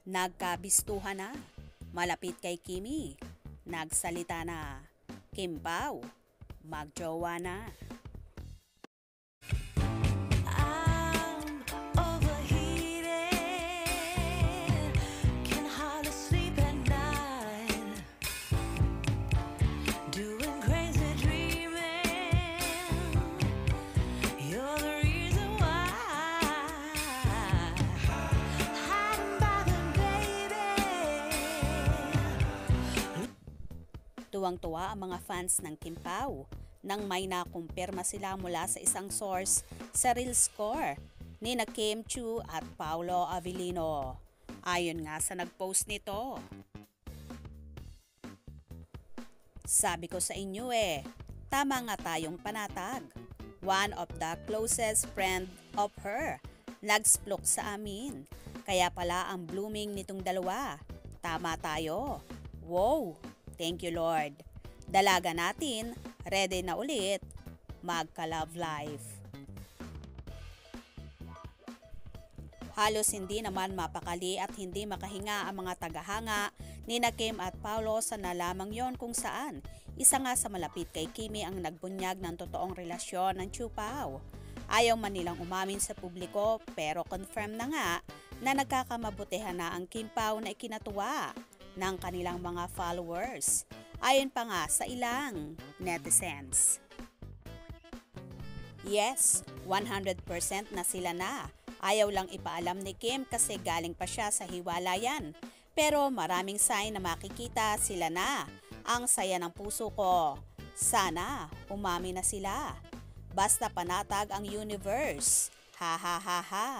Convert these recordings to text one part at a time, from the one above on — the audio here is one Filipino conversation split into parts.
Nagkabistuhan na. Malapit kay Kimi. Nagsalita na. Kim Pao, magjowa na. Tuwang-tuwa ang mga fans ng Kim Pao nang may nakumpirma sila mula sa isang source sa Real Score ni na Kim Chiu at Paolo Avellino. Ayon nga sa nagpost nito. Sabi ko sa inyo tama nga tayong panatag. One of the closest friend of her nagsplok sa amin. Kaya pala ang blooming nitong dalawa. Tama tayo. Wow! Thank you, Lord. Dalaga natin, ready na ulit, magka-love life. Halos hindi naman mapakali at hindi makahinga ang mga tagahanga ni na Kim at Paolo sa nalamang yon kung saan isa nga sa malapit kay Kimi ang nagbunyag ng totoong relasyon ng Chiu Pao. Ayaw man nilang umamin sa publiko pero confirm na nga na nagkakamabutihan na ang Kim Pao na ikinatuwa ng kanilang mga followers. Ayon pa nga sa ilang netizens. Yes, 100% na sila na. Ayaw lang ipaalam ni Kim kasi galing pa siya sa hiwalayan. Pero maraming sign na makikita sila na. Ang saya ng puso ko. Sana umami na sila. Basta panatag ang universe. Ha ha ha ha.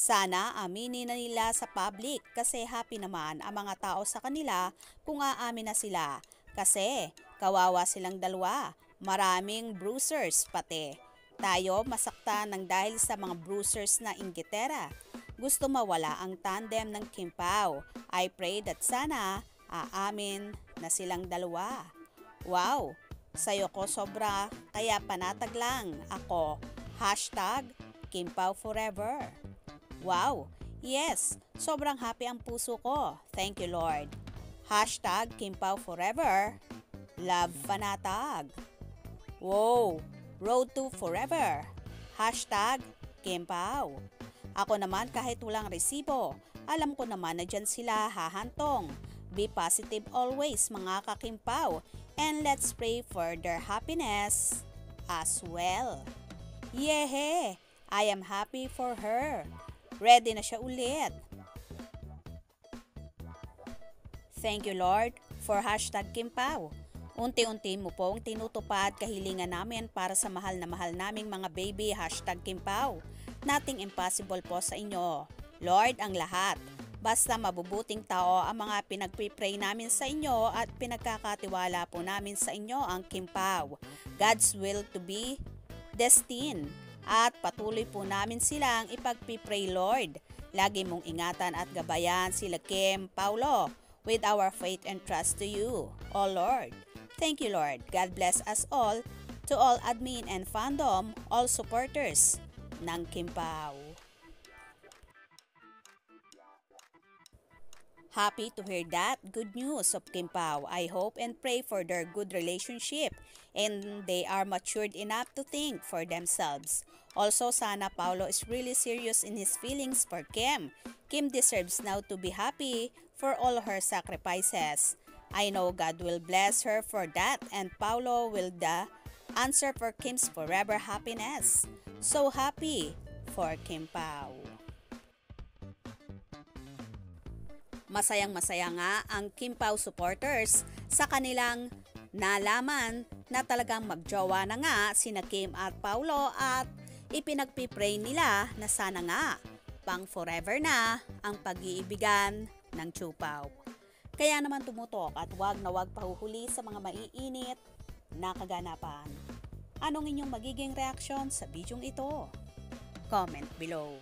Sana aminin na nila sa public kasi happy naman ang mga tao sa kanila kung aamin na sila. Kasi kawawa silang dalawa, maraming bruisers pati. Tayo masaktan ng dahil sa mga bruisers na inggitera. Gusto mawala ang tandem ng Kim Pao. I pray that sana aamin na silang dalawa. Wow, sayo ko sobra kaya panatag lang ako. #Kim Pao forever. Wow! Yes! Sobrang happy ang puso ko. Thank you, Lord. #Kim Pao forever. Love panatag. Wow! Road to forever. #Kim Pao. Ako naman kahit walang resibo, alam ko naman na dyan sila hahantong. Be positive always mga ka-Kim Pao. And let's pray for their happiness as well. Yehe! I am happy for her. Ready na siya ulit. Thank you, Lord, for #Kim Pao. Unti-unti mo pong tinutupad kahilingan namin para sa mahal na mahal naming mga baby. #Kim Pao. Nothing impossible po sa inyo. Lord, ang lahat. Basta mabubuting tao ang mga pinagpipray namin sa inyo at pinagkakatiwala po namin sa inyo ang Kim Pao. God's will to be destined. At patuloy po namin silang ipagpipray, Lord. Lagi mong ingatan at gabayan sila Kim, Paolo with our faith and trust to you, O Lord. Thank you, Lord. God bless us all, to all admin and fandom, all supporters ng Kim Pao. Happy to hear that good news of Kim Pao. I hope and pray for their good relationship and they are matured enough to think for themselves. Also, sana Paolo is really serious in his feelings for Kim. Kim deserves now to be happy for all her sacrifices. I know God will bless her for that and Paolo will the answer for Kim's forever happiness. So happy for Kim Pao. Masayang-masaya nga ang Kim Pao supporters sa kanilang nalaman na talagang magjowa na nga sina Kim at Paolo at ipinagpipray nila na sana nga pang forever na ang pag-iibigan ng Chiu Pao. Kaya naman tumutok at wag na wag pahuhuli sa mga maiinit na kaganapan. Anong inyong magiging reaksyon sa bidyong ito? Comment below.